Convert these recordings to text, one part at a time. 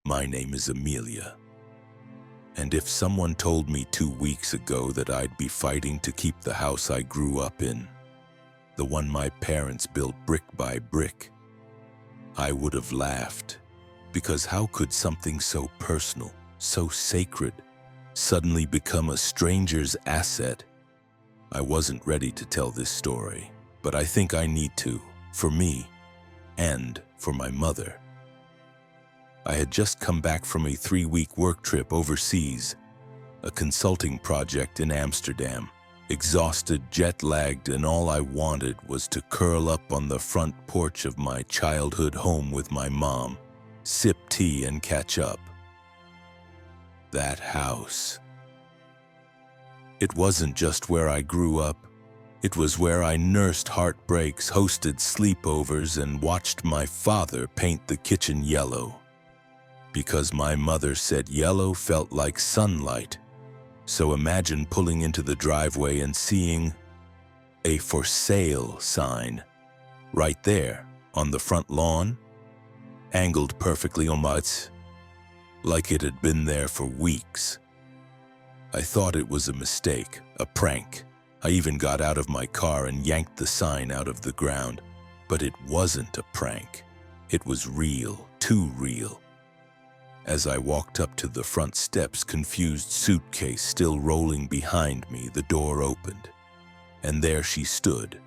My name is Amelia. And if someone told me 2 weeks ago that I'd be fighting to keep the house I grew up in, the one my parents built brick by brick, I would have laughed. Because how could something so personal, so sacred, suddenly become a stranger's asset? I wasn't ready to tell this story, but I think I need to, for me and for my mother. I had just come back from a 3-week work trip overseas, a consulting project in Amsterdam, exhausted, jet-lagged, and all I wanted was to curl up on the front porch of my childhood home with my mom, sip tea and catch up. That house. It wasn't just where I grew up. It was where I nursed heartbreaks, hosted sleepovers, and watched my father paint the kitchen yellow. Because my mother said yellow felt like sunlight. So imagine pulling into the driveway and seeing a for sale sign right there on the front lawn, angled perfectly almost like it had been there for weeks. I thought it was a mistake, a prank. I even got out of my car and yanked the sign out of the ground. But it wasn't a prank. It was real, too real. As I walked up to the front steps, confused suitcase still rolling behind me, the door opened. And there she stood,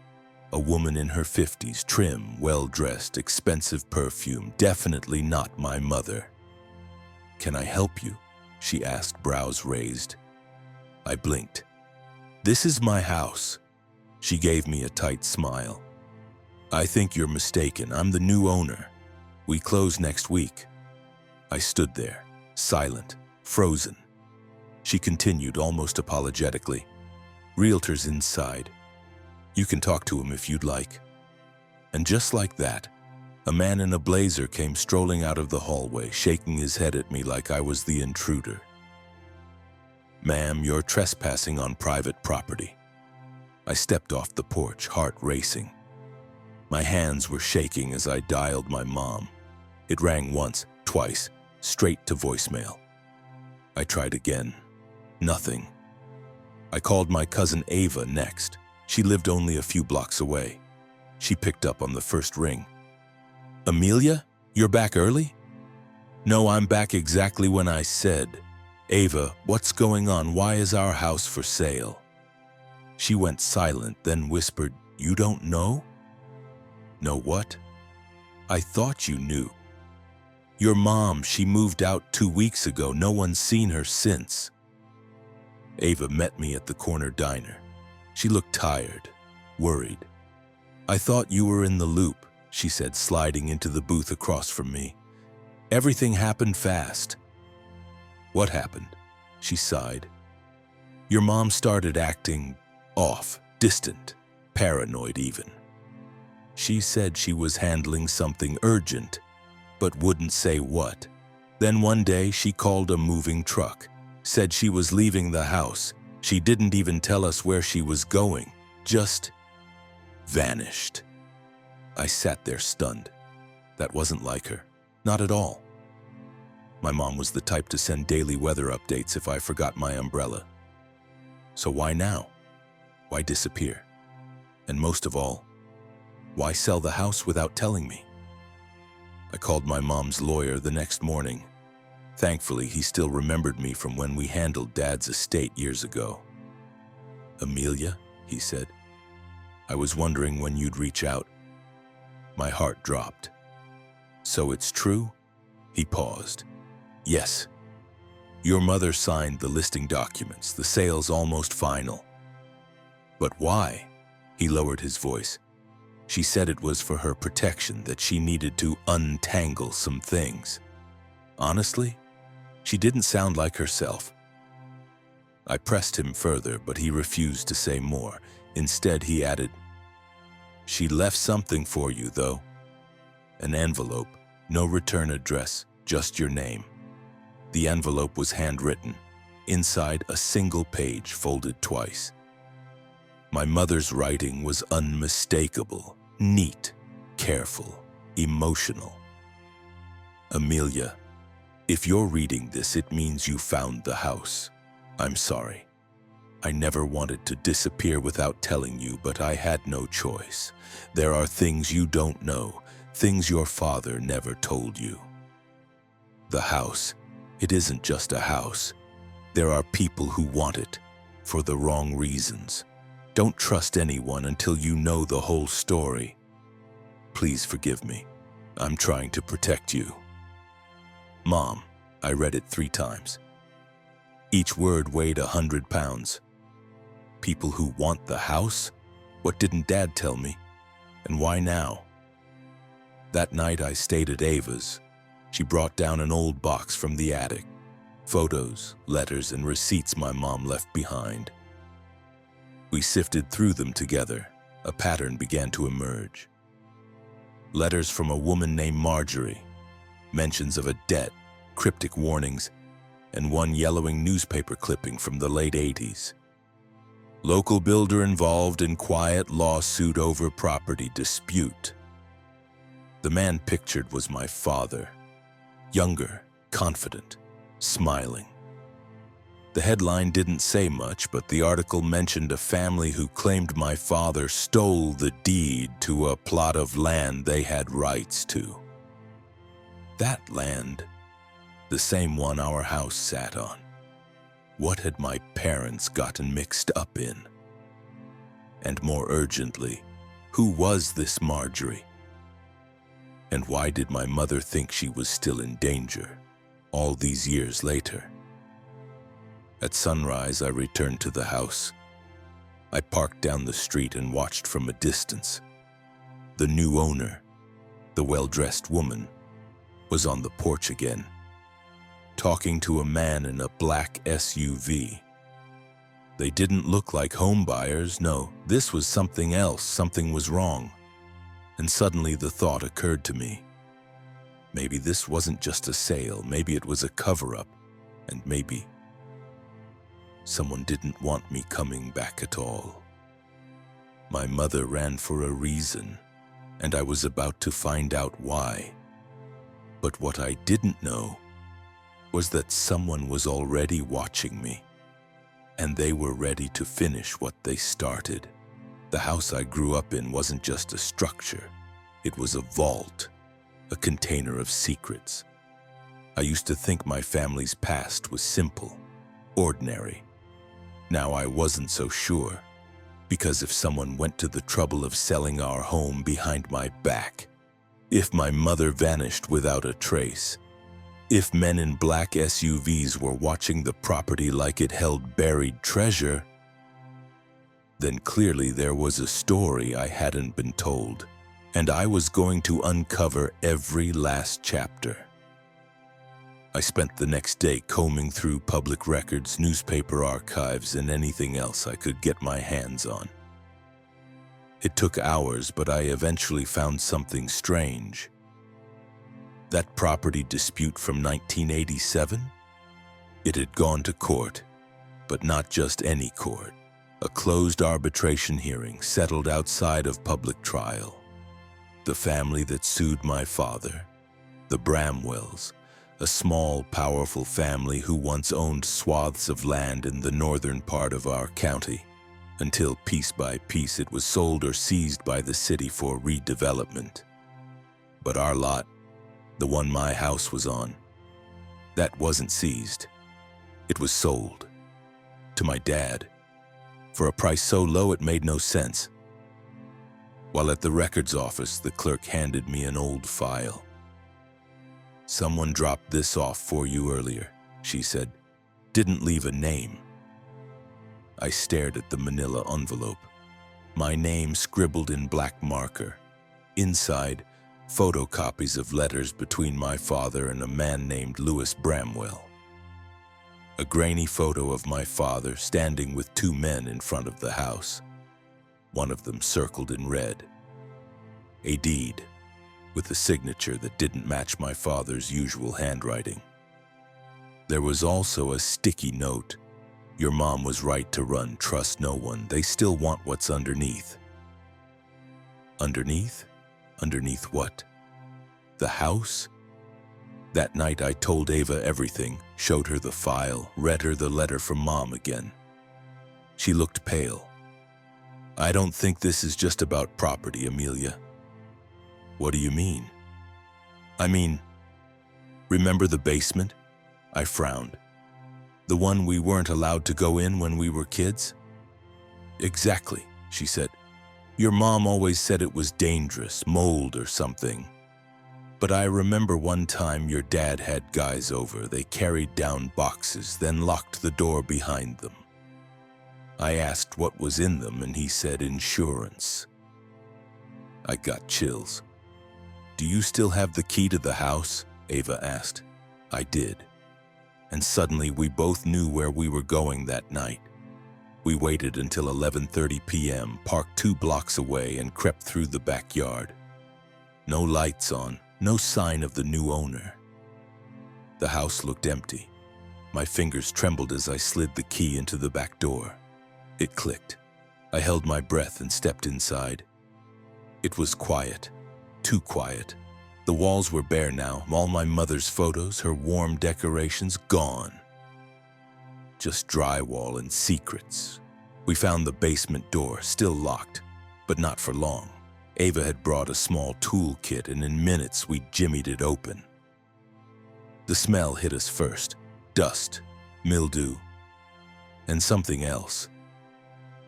a woman in her 50s, trim, well-dressed, expensive perfume, definitely not my mother. "Can I help you?" she asked, brows raised. I blinked. "This is my house." She gave me a tight smile. "I think you're mistaken. I'm the new owner. We close next week." I stood there, silent, frozen. She continued almost apologetically. "Realtor's inside. You can talk to him if you'd like." And just like that, a man in a blazer came strolling out of the hallway, shaking his head at me like I was the intruder. "Ma'am, you're trespassing on private property." I stepped off the porch, heart racing. My hands were shaking as I dialed my mom. It rang once, twice, straight to voicemail. I tried again. Nothing. I called my cousin Ava next. She lived only a few blocks away. She picked up on the first ring. "Amelia, you're back early?" "No, I'm back exactly when I said." "Ava, what's going on? Why is our house for sale?" She went silent, then whispered, "You don't know?" "Know what?" "I thought you knew. Your mom, she moved out 2 weeks ago. No one's seen her since." Ava met me at the corner diner. She looked tired, worried. "I thought you were in the loop," she said, sliding into the booth across from me. "Everything happened fast." "What happened?" She sighed. "Your mom started acting off, distant, paranoid even. She said she was handling something urgent, but wouldn't say what. Then one day she called a moving truck, said she was leaving the house. She didn't even tell us where she was going, just vanished." I sat there stunned. That wasn't like her, not at all. My mom was the type to send daily weather updates if I forgot my umbrella. So why now? Why disappear? And most of all, why sell the house without telling me? I called my mom's lawyer the next morning. Thankfully, he still remembered me from when we handled Dad's estate years ago. "Amelia," he said, "I was wondering when you'd reach out." My heart dropped. "So it's true?" He paused. "Yes. Your mother signed the listing documents. The sale's almost final." "But why?" He lowered his voice. "She said it was for her protection, that she needed to untangle some things." Honestly, she didn't sound like herself. I pressed him further, but he refused to say more. Instead, he added, "She left something for you, though. An envelope, no return address, just your name." The envelope was handwritten. Inside, a single page folded twice. My mother's writing was unmistakable, neat, careful, emotional. "Amelia, If you're reading this, it means you found the house. I'm sorry. I never wanted to disappear without telling you, but I had no choice. There are things you don't know, things your father never told you. The house, it isn't just a house. There are people who want it, for the wrong reasons. Don't trust anyone until you know the whole story. Please forgive me. I'm trying to protect you. Mom, I read it 3 times. Each word weighed 100 pounds. People who want the house? What didn't Dad tell me? And why now? That night I stayed at Ava's. She brought down an old box from the attic. Photos, letters, and receipts my mom left behind. We sifted through them together. A pattern began to emerge. Letters from a woman named Marjorie, mentions of a debt, cryptic warnings, and one yellowing newspaper clipping from the late 80s. Local builder involved in quiet lawsuit over property dispute. The man pictured was my father, younger, confident, smiling. The headline didn't say much, but the article mentioned a family who claimed my father stole the deed to a plot of land they had rights to. That land, the same one our house sat on. What had my parents gotten mixed up in? And more urgently, who was this Marjorie? And why did my mother think she was still in danger, all these years later? At sunrise, I returned to the house. I parked down the street and watched from a distance. The new owner, the well-dressed woman, was on the porch again, talking to a man in a black SUV. They didn't look like home buyers. No, this was something else. Something was wrong. And suddenly the thought occurred to me. Maybe this wasn't just a sale. Maybe it was a cover-up. And maybe someone didn't want me coming back at all. My mother ran for a reason, and I was about to find out why. But what I didn't know was that someone was already watching me, and they were ready to finish what they started. The house I grew up in wasn't just a structure. It was a vault, a container of secrets. I used to think my family's past was simple, ordinary. Now I wasn't so sure, because if someone went to the trouble of selling our home behind my back, if my mother vanished without a trace, if men in black SUVs were watching the property like it held buried treasure, then clearly there was a story I hadn't been told, and I was going to uncover every last chapter. I spent the next day combing through public records, newspaper archives, and anything else I could get my hands on. It took hours, but I eventually found something strange. That property dispute from 1987? It had gone to court, but not just any court. A closed arbitration hearing settled outside of public trial. The family that sued my father, the Bramwells, a small, powerful family who once owned swaths of land in the northern part of our county, until piece by piece it was sold or seized by the city for redevelopment. But our lot, the one my house was on, that wasn't seized. It was sold. To my dad, for a price so low it made no sense. While at the records office, the clerk handed me an old file. "Someone dropped this off for you earlier," she said. "Didn't leave a name." I stared at the manila envelope. My name scribbled in black marker. Inside, photocopies of letters between my father and a man named Louis Bramwell. A grainy photo of my father standing with 2 men in front of the house, one of them circled in red. A deed, with a signature that didn't match my father's usual handwriting. There was also a sticky note. "Your mom was right to run, trust no one. They still want what's underneath." Underneath? Underneath what? The house? That night I told Ava everything, showed her the file, read her the letter from Mom again. She looked pale. I don't think this is just about property, Amelia. What do you mean? I mean, remember the basement? I frowned. The one we weren't allowed to go in when we were kids? Exactly, she said. Your mom always said it was dangerous, mold or something. But I remember one time your dad had guys over. They carried down boxes, then locked the door behind them. I asked what was in them, and he said insurance. I got chills. Do you still have the key to the house? Ava asked. I did. And suddenly we both knew where we were going that night. We waited until 11:30 p.m., parked 2 blocks away, and crept through the backyard. No lights on, no sign of the new owner. The house looked empty. My fingers trembled as I slid the key into the back door. It clicked. I held my breath and stepped inside. It was quiet, too quiet. The walls were bare now, all my mother's photos, her warm decorations, gone. Just drywall and secrets. We found the basement door, still locked, but not for long. Ava had brought a small toolkit, and in minutes we jimmied it open. The smell hit us first. Dust, mildew, and something else.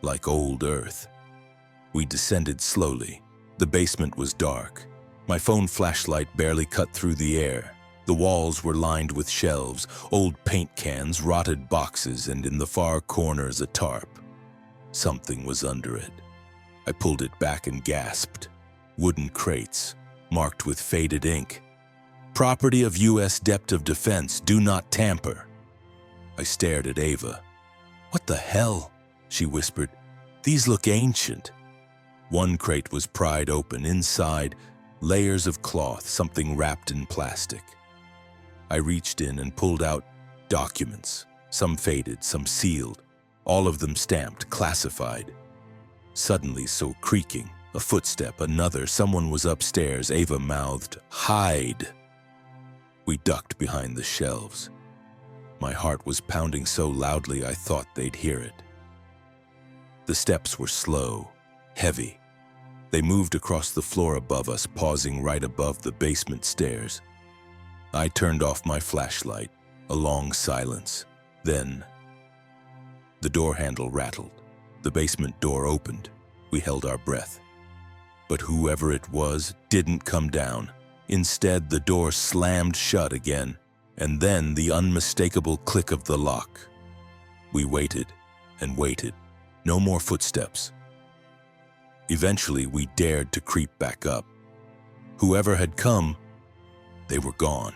Like old earth. We descended slowly. The basement was dark. My phone flashlight barely cut through the air. The walls were lined with shelves, old paint cans, rotted boxes, and in the far corners a tarp. Something was under it. I pulled it back and gasped. Wooden crates, marked with faded ink. Property of U.S. Dept of Defense, do not tamper. I stared at Ava. What the hell? She whispered. These look ancient. One crate was pried open. Inside, layers of cloth, something wrapped in plastic. I reached in and pulled out documents, some faded, some sealed, all of them stamped, classified. Suddenly, so creaking, a footstep, another, someone was upstairs. Ava mouthed, "Hide." We ducked behind the shelves. My heart was pounding so loudly I thought they'd hear it. The steps were slow, heavy. They moved across the floor above us, pausing right above the basement stairs. I turned off my flashlight. A long silence. Then, the door handle rattled. The basement door opened. We held our breath. But whoever it was didn't come down. Instead, the door slammed shut again, and then the unmistakable click of the lock. We waited and waited. No more footsteps. Eventually, we dared to creep back up. Whoever had come, they were gone.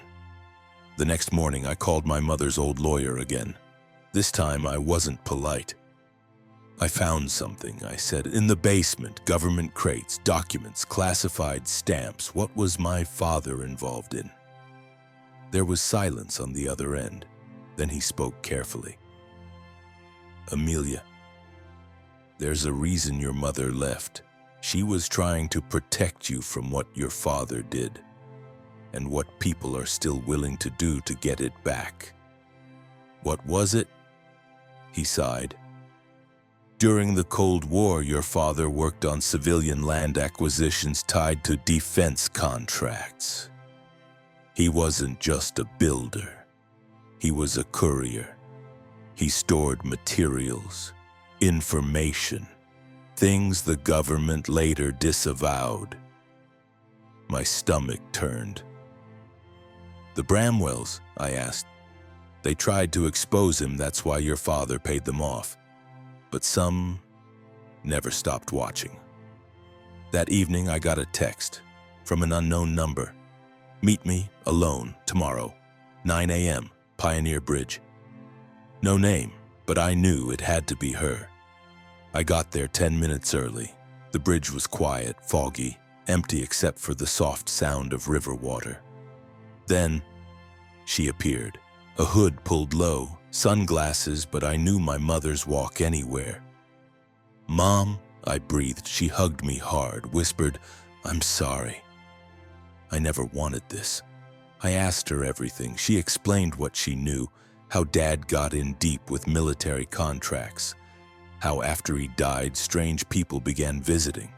The next morning, I called my mother's old lawyer again. This time, I wasn't polite. I found something, I said, in the basement, government crates, documents, classified stamps. What was my father involved in? There was silence on the other end. Then he spoke carefully. Amelia, there's a reason your mother left. She was trying to protect you from what your father did, and what people are still willing to do to get it back. What was it? He sighed. During the Cold War, your father worked on civilian land acquisitions tied to defense contracts. He wasn't just a builder. He was a courier. He stored materials, information, things the government later disavowed. My stomach turned. The Bramwells, I asked. They tried to expose him, that's why your father paid them off. But some never stopped watching. That evening, I got a text from an unknown number. Meet me alone tomorrow, 9 a.m., Pioneer Bridge. No name, but I knew it had to be her. I got there 10 minutes early. The bridge was quiet, foggy, empty except for the soft sound of river water. Then, she appeared. A hood pulled low, sunglasses, but I knew my mother's walk anywhere. Mom, I breathed. She hugged me hard, whispered, I'm sorry. I never wanted this. I asked her everything. She explained what she knew, how Dad got in deep with military contracts, how after he died, strange people began visiting,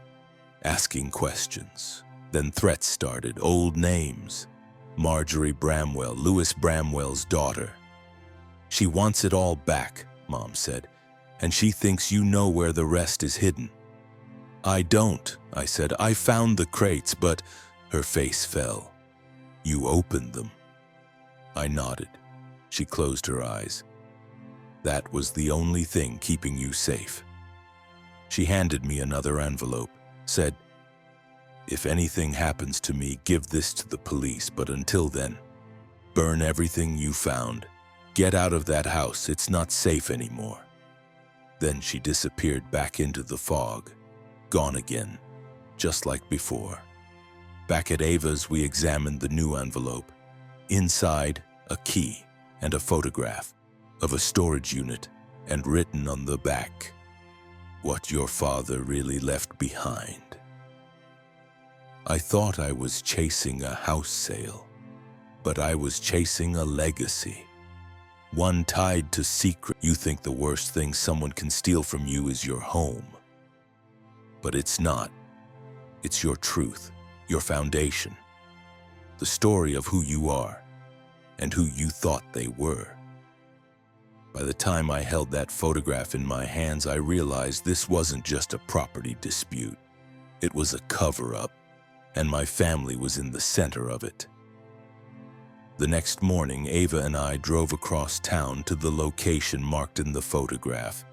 asking questions. Then threats started, old names. Marjorie Bramwell, Lewis Bramwell's daughter. She wants it all back, Mom said, and she thinks you know where the rest is hidden. I don't, I said. I found the crates, but her face fell. You opened them. I nodded. She closed her eyes. That was the only thing keeping you safe. She handed me another envelope, said, if anything happens to me, give this to the police, but until then, burn everything you found. Get out of that house, it's not safe anymore. Then she disappeared back into the fog, gone again, just like before. Back at Ava's, we examined the new envelope. Inside, a key and a photograph of a storage unit, and written on the back, what your father really left behind. I thought I was chasing a house sale, but I was chasing a legacy. One tied to secret. You think the worst thing someone can steal from you is your home. But it's not. It's your truth, your foundation, the story of who you are and who you thought they were. By the time I held that photograph in my hands, I realized this wasn't just a property dispute. It was a cover-up, and my family was in the center of it. The next morning, Ava and I drove across town to the location marked in the photograph.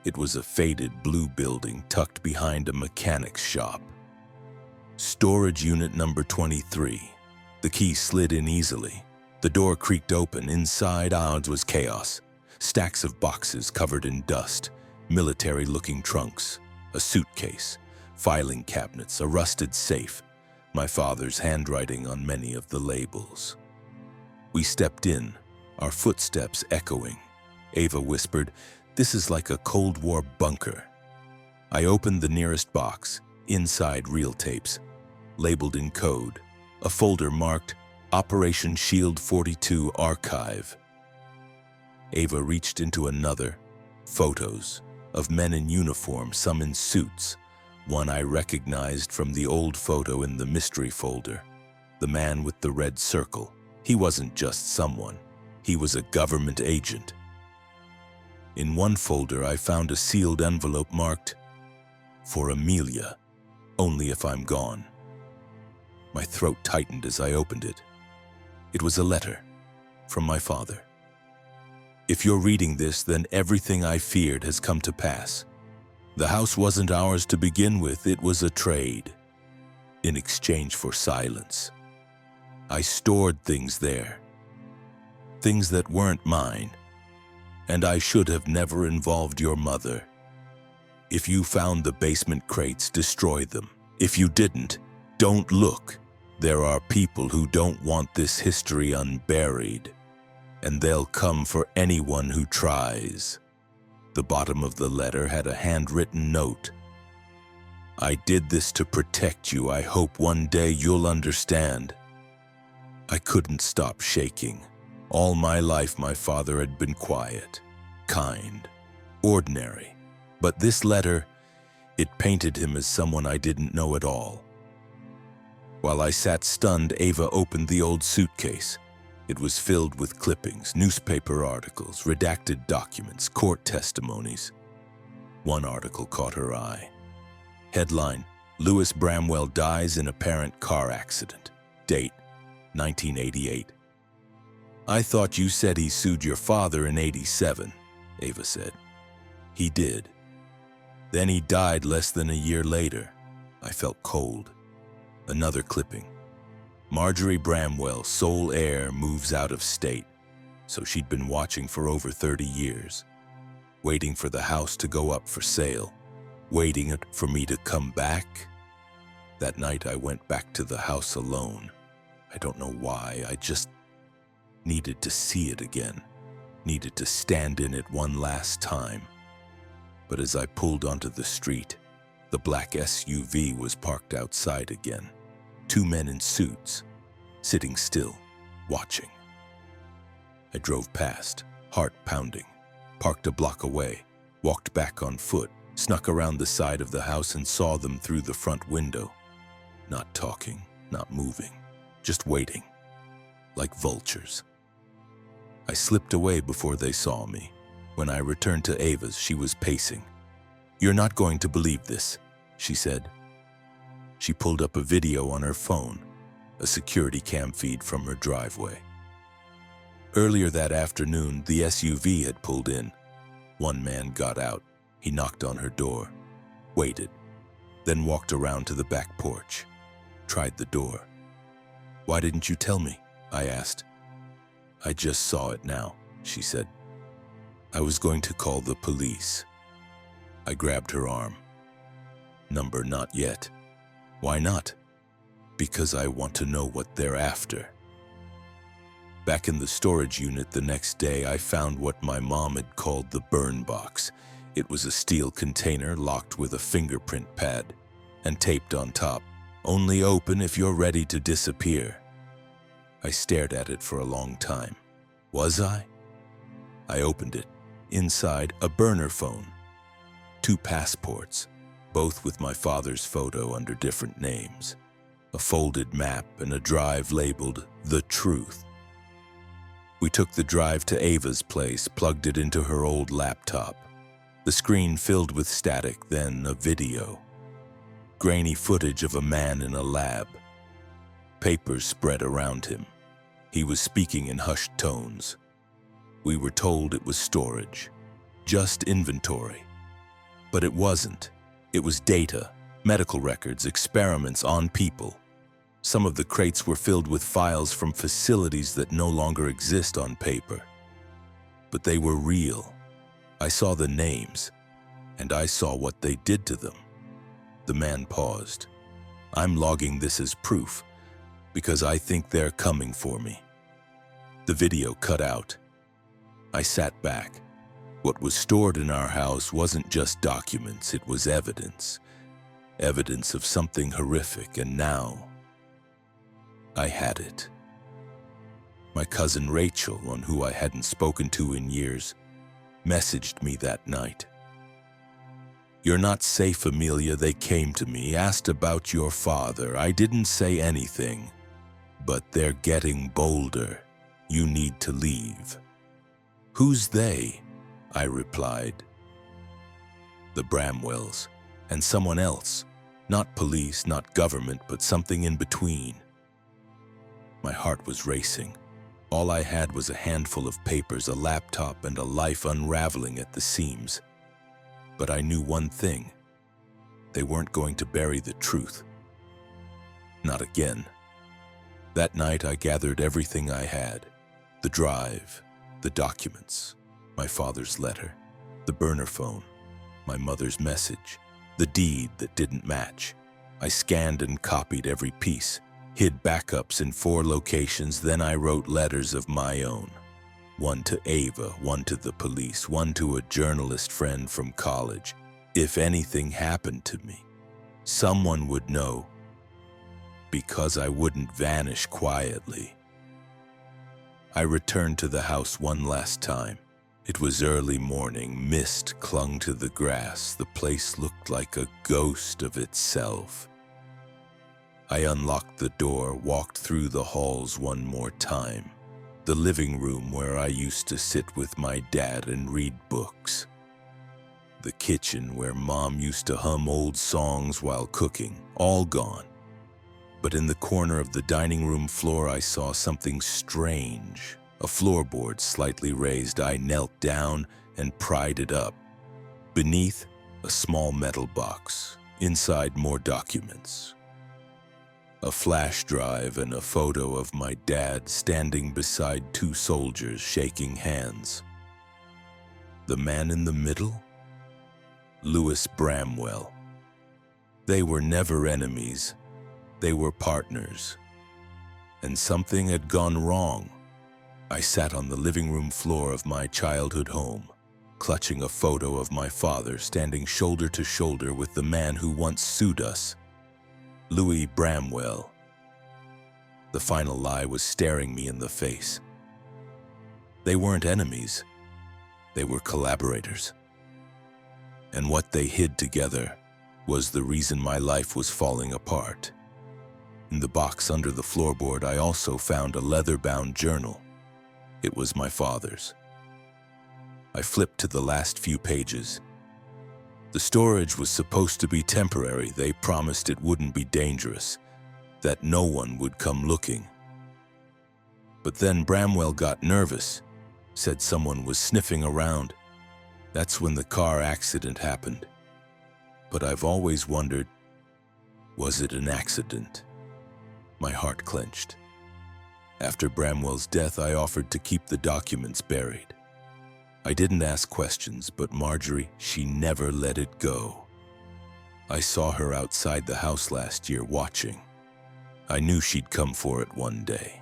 It was a faded blue building tucked behind a mechanic's shop. Storage unit number 23. The key slid in easily. The door creaked open. Inside, odds was chaos. Stacks of boxes covered in dust, military-looking trunks, a suitcase, filing cabinets, a rusted safe, my father's handwriting on many of the labels. We stepped in, our footsteps echoing. Ava whispered, "This is like a Cold War bunker." I opened the nearest box, inside reel tapes, labeled in code, a folder marked Operation Shield 42 Archive. Ava reached into another, photos of men in uniform, some in suits. One I recognized from the old photo in the mystery folder, the man with the red circle. He wasn't just someone, he was a government agent. In one folder, I found a sealed envelope marked, "For Amelia, only if I'm gone." My throat tightened as I opened it. It was a letter from my father. If you're reading this, then everything I feared has come to pass. The house wasn't ours to begin with, it was a trade, in exchange for silence. I stored things there, things that weren't mine, and I should have never involved your mother. If you found the basement crates, destroy them. If you didn't, don't look. There are people who don't want this history unburied, and they'll come for anyone who tries. The bottom of the letter had a handwritten note. I did this to protect you. I hope one day you'll understand. I couldn't stop shaking. All my life, my father had been quiet, kind, ordinary. But this letter, it painted him as someone I didn't know at all. While I sat stunned, Ava opened the old suitcase. It was filled with clippings, newspaper articles, redacted documents, court testimonies. One article caught her eye. Headline, Lewis Bramwell dies in apparent car accident. Date, 1988. I thought you said he sued your father in '87, Ava said. He did. Then he died less than a year later. I felt cold. Another clipping. Marjorie Bramwell, sole heir, moves out of state. So she'd been watching for over 30 years, waiting for the house to go up for sale, waiting for me to come back. That night I went back to the house alone. I don't know why, I just needed to see it again, needed to stand in it one last time. But as I pulled onto the street, the black SUV was parked outside again. Two men in suits, sitting still, watching. I drove past, heart pounding, parked a block away, walked back on foot, snuck around the side of the house and saw them through the front window. Not talking, not moving, just waiting, like vultures. I slipped away before they saw me. When I returned to Ava's, she was pacing. "You're not going to believe this," she said. She pulled up a video on her phone, a security cam feed from her driveway. Earlier that afternoon, the SUV had pulled in. One man got out. He knocked on her door, waited, then walked around to the back porch, tried the door. "Why didn't you tell me?" I asked. "I just saw it now," she said. "I was going to call the police." I grabbed her arm. "Number not yet." "Why not?" "Because I want to know what they're after." Back in the storage unit the next day, I found what my mom had called the burn box. It was a steel container locked with a fingerprint pad and taped on top. "Only open if you're ready to disappear." I stared at it for a long time. Was I? I opened it. Inside, a burner phone. 2 passports, both with my father's photo under different names. A folded map and a drive labeled The Truth. We took the drive to Ava's place, plugged it into her old laptop. The screen filled with static, then a video. Grainy footage of a man in a lab. Papers spread around him. He was speaking in hushed tones. We were told it was storage, just inventory. But it wasn't. It was data, medical records, experiments on people. Some of the crates were filled with files from facilities that no longer exist on paper. But they were real. I saw the names, and I saw what they did to them. The man paused. "I'm logging this as proof, because I think they're coming for me." The video cut out. I sat back. What was stored in our house wasn't just documents, it was evidence. Evidence of something horrific, and now I had it. My cousin Rachel, one who I hadn't spoken to in years, messaged me that night. "You're not safe, Amelia. They came to me, asked about your father. I didn't say anything. But they're getting bolder. You need to leave." "Who's they?" I replied. "The Bramwells, and someone else. Not police, not government, but something in between." My heart was racing. All I had was a handful of papers, a laptop, and a life unraveling at the seams. But I knew one thing. They weren't going to bury the truth. Not again. That night I gathered everything I had. The drive, the documents, my father's letter, the burner phone, my mother's message, the deed that didn't match. I scanned and copied every piece, hid backups in 4 locations, then I wrote letters of my own. One to Ava, one to the police, one to a journalist friend from college. If anything happened to me, someone would know, because I wouldn't vanish quietly. I returned to the house one last time. It was early morning, mist clung to the grass, the place looked like a ghost of itself. I unlocked the door, walked through the halls one more time. The living room where I used to sit with my dad and read books. The kitchen where Mom used to hum old songs while cooking, all gone. But in the corner of the dining room floor I saw something strange. A floorboard slightly raised. I knelt down and pried it up. Beneath, a small metal box. Inside, more documents. A flash drive and a photo of my dad standing beside 2 soldiers shaking hands. The man in the middle? Louis Bramwell. They were never enemies. They were partners. And something had gone wrong. I sat on the living room floor of my childhood home, clutching a photo of my father standing shoulder to shoulder with the man who once sued us, Louis Bramwell. The final lie was staring me in the face. They weren't enemies. They were collaborators. And what they hid together was the reason my life was falling apart. In the box under the floorboard, I also found a leather-bound journal. It was my father's. I flipped to the last few pages. The storage was supposed to be temporary. They promised it wouldn't be dangerous, that no one would come looking. But then Bramwell got nervous, said someone was sniffing around. That's when the car accident happened. But I've always wondered, was it an accident? My heart clenched. After Bramwell's death, I offered to keep the documents buried. I didn't ask questions, but Marjorie, she never let it go. I saw her outside the house last year watching. I knew she'd come for it one day.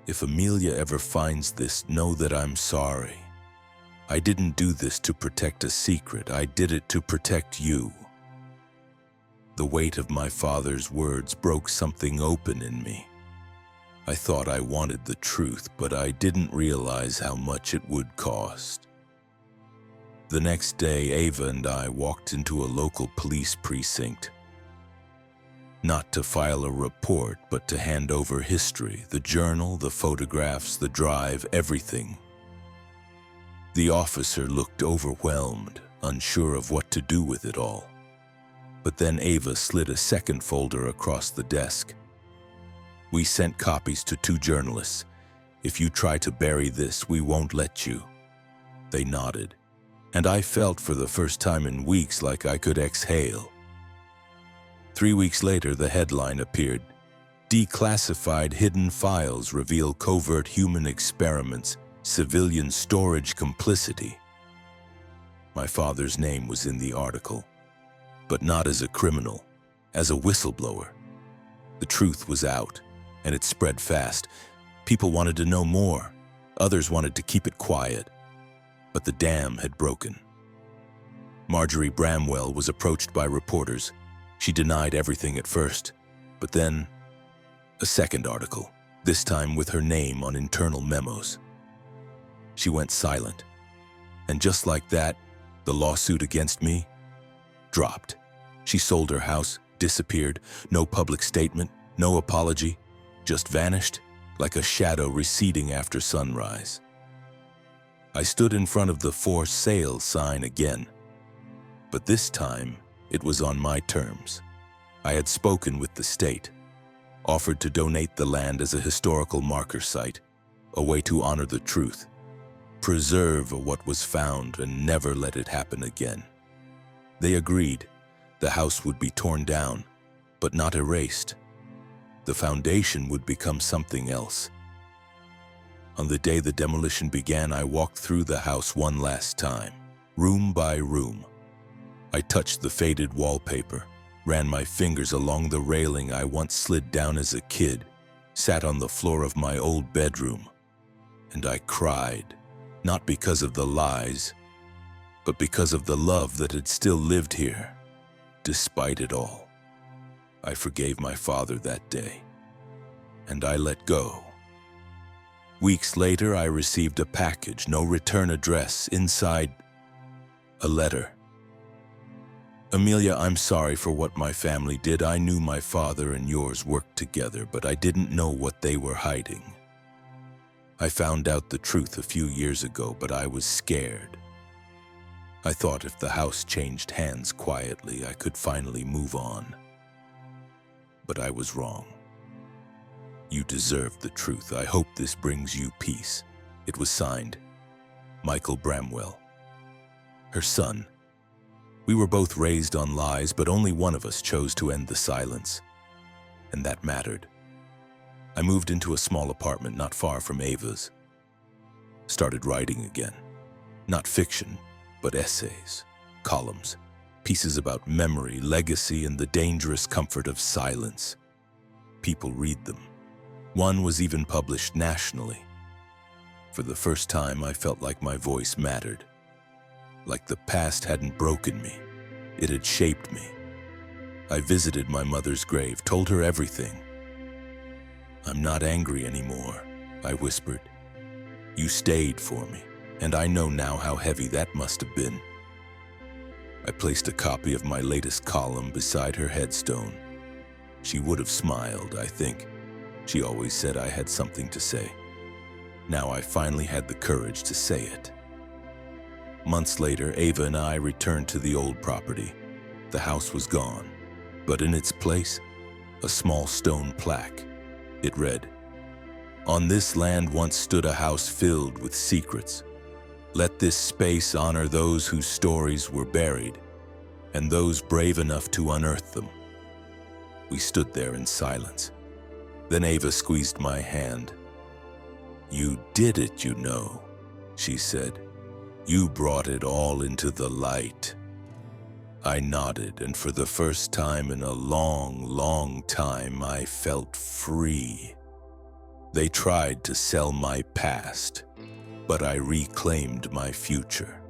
If Amelia ever finds this, know that I'm sorry. I didn't do this to protect a secret. I did it to protect you. The weight of my father's words broke something open in me. I thought I wanted the truth, but I didn't realize how much it would cost. The next day, Ava and I walked into a local police precinct. Not to file a report, but to hand over history, the journal, the photographs, the drive, everything. The officer looked overwhelmed, unsure of what to do with it all. But then Ava slid a second folder across the desk. We sent copies to 2 journalists. If you try to bury this, we won't let you. They nodded, and I felt for the first time in weeks like I could exhale. 3 weeks later, the headline appeared. Declassified hidden files reveal covert human experiments, civilian storage complicity. My father's name was in the article, but not as a criminal, as a whistleblower. The truth was out, and it spread fast. People wanted to know more. Others wanted to keep it quiet. But the dam had broken. Marjorie Bramwell was approached by reporters. She denied everything at first, but then a second article, this time with her name on internal memos. She went silent, and just like that, the lawsuit against me dropped. She sold her house, disappeared, no public statement, no apology, just vanished like a shadow receding after sunrise. I stood in front of the for sale sign again, but this time it was on my terms. I had spoken with the state, offered to donate the land as a historical marker site, a way to honor the truth, preserve what was found and never let it happen again. They agreed. The house would be torn down, but not erased. The foundation would become something else. On the day the demolition began, I walked through the house one last time, room by room. I touched the faded wallpaper, ran my fingers along the railing I once slid down as a kid, sat on the floor of my old bedroom, and I cried, not because of the lies, but because of the love that had still lived here, despite it all. I forgave my father that day, and I let go. Weeks later, I received a package, no return address, inside a letter. Amelia, I'm sorry for what my family did. I knew my father and yours worked together, but I didn't know what they were hiding. I found out the truth a few years ago, but I was scared. I thought if the house changed hands quietly, I could finally move on. But I was wrong. You deserve the truth. I hope this brings you peace. It was signed, Michael Bramwell. Her son. We were both raised on lies, but only one of us chose to end the silence. And that mattered. I moved into a small apartment not far from Ava's. Started writing again. Not fiction, but essays, columns, pieces about memory, legacy, and the dangerous comfort of silence. People read them. One was even published nationally. For the first time, I felt like my voice mattered. Like the past hadn't broken me. It had shaped me. I visited my mother's grave, told her everything. "I'm not angry anymore," I whispered. "You stayed for me, and I know now how heavy that must have been." I placed a copy of my latest column beside her headstone. She would have smiled, I think. She always said I had something to say. Now I finally had the courage to say it. Months later, Ava and I returned to the old property. The house was gone, but in its place, a small stone plaque. It read, "On this land once stood a house filled with secrets. Let this space honor those whose stories were buried, and those brave enough to unearth them." We stood there in silence. Then Ava squeezed my hand. "You did it, you know," she said. "You brought it all into the light." I nodded, and for the first time in a long, long time, I felt free. They tried to sell my past, but I reclaimed my future.